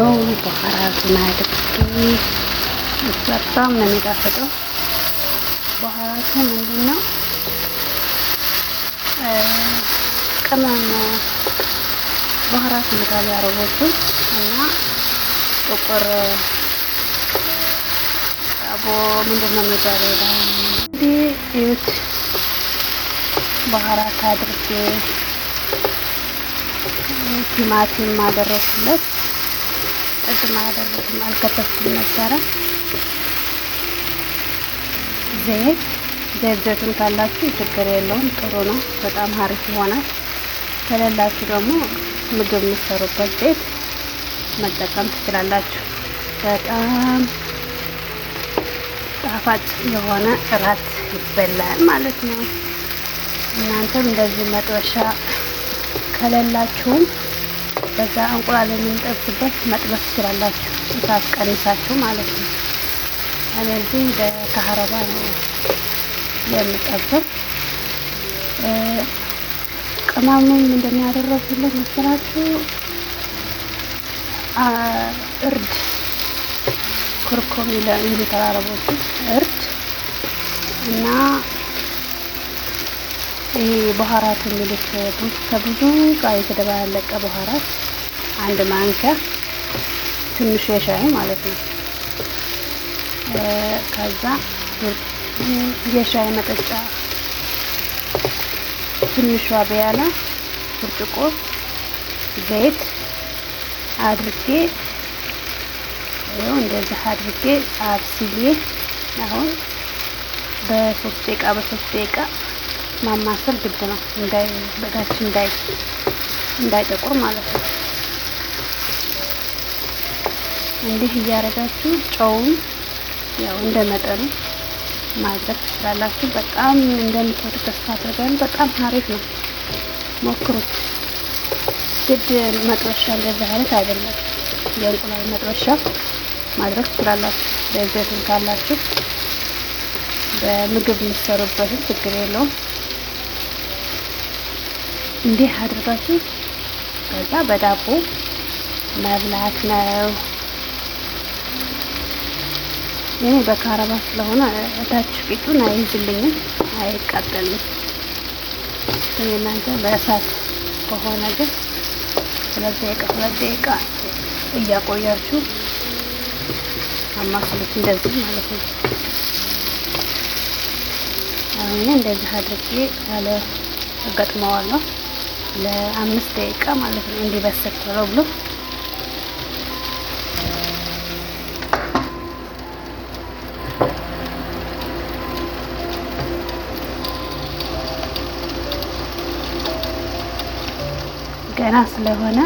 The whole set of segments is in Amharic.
በኋራቱን አድርጌ በጣም ነው የሚጣፍጠው። በኋራቱ ምንድነው? ቅመም በኋራቱ ይላሉ አረቦቹ እና ጥቁር አቦ ምንድነው የሚባለው? እንግዲህ እዩት። በኋራት አድርጌ ቲማቲም አደረኩለት። ቅድም አደረኩኝ አልከተፍኩም ነበረ። ዘይቱን ካላችሁ ችግር የለውም፣ ጥሩ ነው፣ በጣም አሪፍ ይሆናል። ከሌላችሁ ደግሞ ምግብ የምትሰሩበት ዘይት መጠቀም ትችላላችሁ። በጣም ጣፋጭ የሆነ እራት ይበላል ማለት ነው። እናንተም እንደዚህ መጥበሻ ከሌላችሁም በዛ እንቁላል የምንጠብስበት መጥበስ ትችላላችሁ፣ እሳት ቀንሳችሁ ማለት ነው። እነዚህ በካህረባ ነው የምጠብሰው። ቅመሙን እንደሚያደርጉለት መሰላችሁ? እርድ ኩርኩም ይሉታል አረቦቹ። እርድ እና ይሄ በኋራት የሚሉት ከብዙ ጋር የተደባለቀ በኋራት አንድ ማንኪያ፣ ትንሽ የሻይ ማለት ነው። ከዛ የሻይ መጠጫ ትንሿ ቢያላ ብርጭቆ ዘይት አድርጌ ይኸው እንደዚህ አድርጌ አብስዬ አሁን በሶስት ደቂቃ ማማሰል ግድ ነው፣ በታች እንዳይጠቁር ማለት ነው። እንዲህ እያደረጋችሁ ጨውም ያው እንደመጠኑ ማድረግ ትችላላችሁ። በጣም እንደምትወዱት ተስፋ አድርጋለሁ። በጣም አሪፍ ነው፣ ሞክሩት። ግድ መጥበሻ እንደዚህ አይነት አይደለም፣ የእንቁላል መጥበሻ ማድረግ ትችላላችሁ። ዘይቱን ካላችሁ በምግብ የምትሰሩበትን ችግር የለውም። እንዲህ አድርጋችሁ ከዛ በዳቦ መብላት ነው። እኔ በካረባ ስለሆነ እታች ቂጡን አይዝልኝም፣ አይቃጠልም። እናንተ በእሳት ከሆነ ግን ሁለት ደቂቃ እያቆያችሁ አማስሉት፣ እንደዚህ ማለት ነው። አሁን እንደዚህ አድርጌ ያለ እገጥመዋለሁ ለ5 ደቂቃ ማለት ነው፣ እንዲበስል ቶሎ ብሎ። ገና ስለሆነ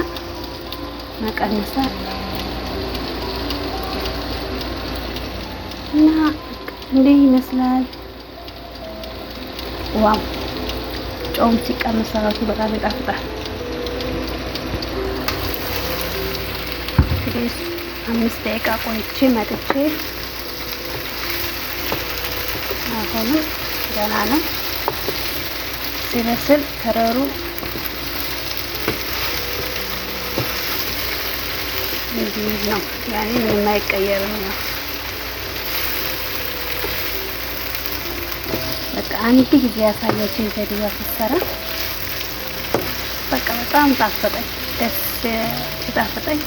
መቀነሳ እና እንዲህ ይመስላል። ዋው ጨውም ሲቀመስ ራሱ በጣም ይጣፍጣል። እንግዲህ 5 ደቂቃ ቆይቼ መጥቼ አሁንም ገና ነው ሲበስል ከረሩ እንዲህ ነው፣ ያኔ የማይቀየር ነው። በቃ አንድ ጊዜ ያሳየችኝ ቪዲዮ ስትሰራ በቃ በጣም ጣፈጠኝ፣ ደስ ሲጣፍጠኝ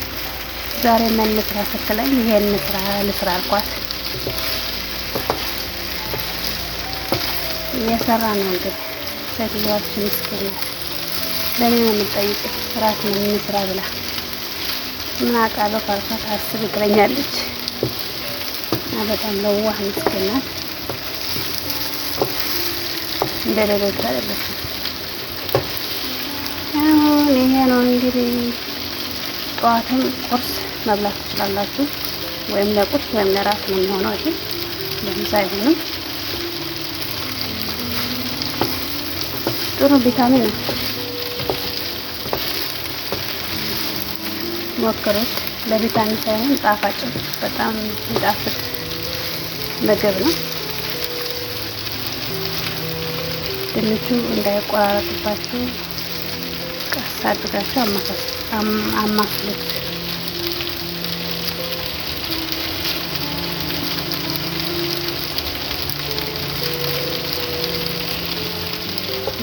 ዛሬ ምን ልስራ ስትለኝ ይሄን ልስራ አልኳት። እየሰራ ነው እንግዲህ ቪዲዮዋችን ምስኪን ነው። ለኔ ነው የምትጠይቀኝ እራት ምን ልስራ ብላ ምን አውቃለሁ ካልኳት አስብ ትለኛለች። እና በጣም ለዋህ ምስኪን ናት። እንደ ሌሎች አይደለችም። አሁን ይሄ ነው እንግዲህ። ጠዋትም ቁርስ መብላት ትችላላችሁ፣ ወይም ለቁርስ ወይም ለራት ነው የሚሆነው። ይሄ ለምሳ አይሆንም። ጥሩ ቪታሚን ነው፣ ሞክሩት። ለቪታሚን ሳይሆን ጣፋጭ በጣም የሚጣፍጥ ምግብ ነው። ድንቹ እንዳይቆራረጥባችሁ ቀስ አድርጋችሁ አማስሉት።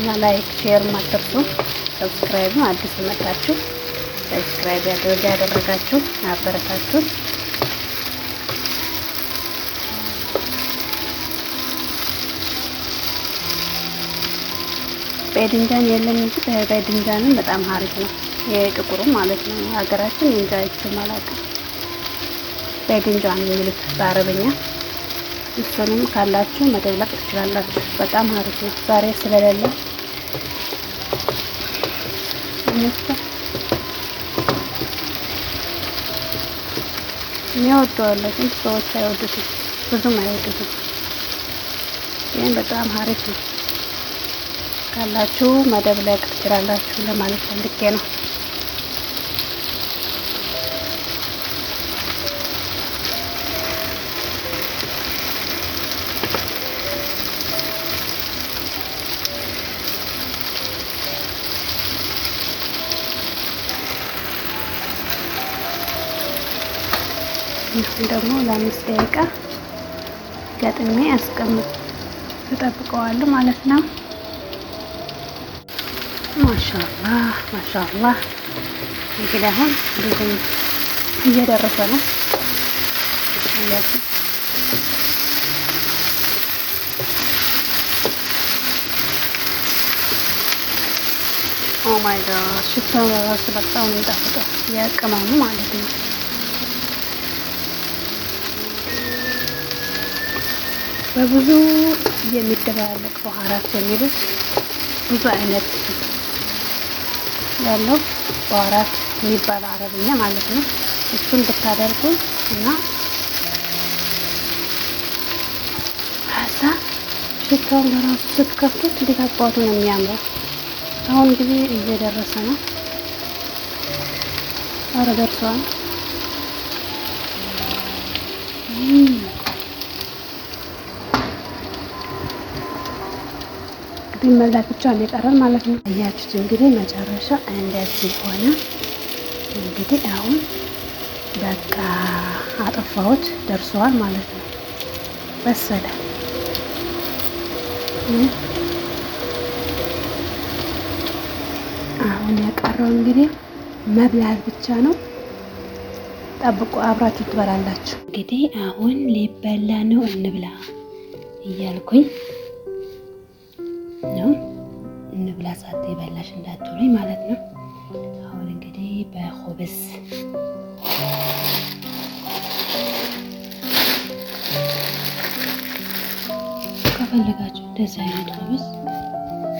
እና ላይክ ሼር ማትርሱ። ሰብስክራይብ አዲስ የመጣችሁ ሰብስክራይብ ያደረጋችሁ አበረታችሁ። በድንጃን የለም እንጂ በድንጃንም በጣም አሪፍ ነው። የጥቁሩ ማለት ነው። ሀገራችን እንጃ ይችላል። በድንጃን የሚሉት በአረበኛ። እሱንም ካላችሁ መደብለቅ ትችላላችሁ። በጣም አሪፍ ነው። ዛሬ ስለሌለ እኔ እወደዋለሁ፣ ግን ሰዎች አይወዱትም፣ ብዙም አይወዱትም። ግን በጣም አሪፍ ነው። ካላችሁ መደብለቅ ትችላላችሁ ለማለት ፈልጌ ነው። ይሄን ደግሞ ለ5 ደቂቃ ገጥሜ ተጠብቀዋለሁ ማለት ነው። ማሻአላህ ማሻአላህ። እንግዲህ አሁን ብዙም እየደረሰ ነው። ኦ ማይ ጋድ ሽታው ራሱ በጣም ነው የሚጣፍጠው፣ የቅመሙ ማለት ነው። በብዙ የሚደባለቅ በኋራት የሚሉት ብዙ አይነት ያለው በኋራት የሚባል አረብኛ ማለት ነው። እሱን ብታደርጉ እና ሀሳ ሽታውን ለራሱ ስትከፍቱት እንዴት አባቱ ነው የሚያምረው። አሁን ጊዜ እየደረሰ ነው። አረ ደርሷል። መብላት ብቻ ነው የቀረን ማለት ነው። እያችሁት እንግዲህ መጨረሻ እንደዚህ ሆነ። እንግዲህ አሁን በቃ አጠፋሁት፣ ደርሰዋል ማለት ነው። በሰለ። አሁን የቀረው እንግዲህ መብላት ብቻ ነው። ጠብቁ፣ አብራችሁ ትበላላችሁ። እንግዲህ አሁን ሊበላ ነው፣ እንብላ እያልኩኝ ነው። እንብላ ሳት ይበላሽ እንዳትሉኝ ማለት ነው። አሁን እንግዲህ በኹብዝ ከፈለጋችሁ እንደዚህ አይነት ኹብዝ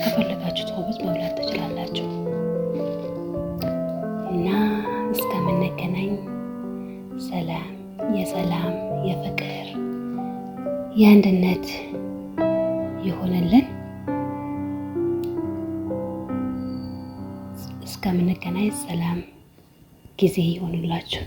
ከፈለጋችሁት ኹብዝ መብላት ትችላላችሁ። እና እስከምንገናኝ ሰላም፣ የሰላም የፍቅር የአንድነት ይሆንልን። እስከምንገናኝ ሰላም ጊዜ ይሆንላችሁ።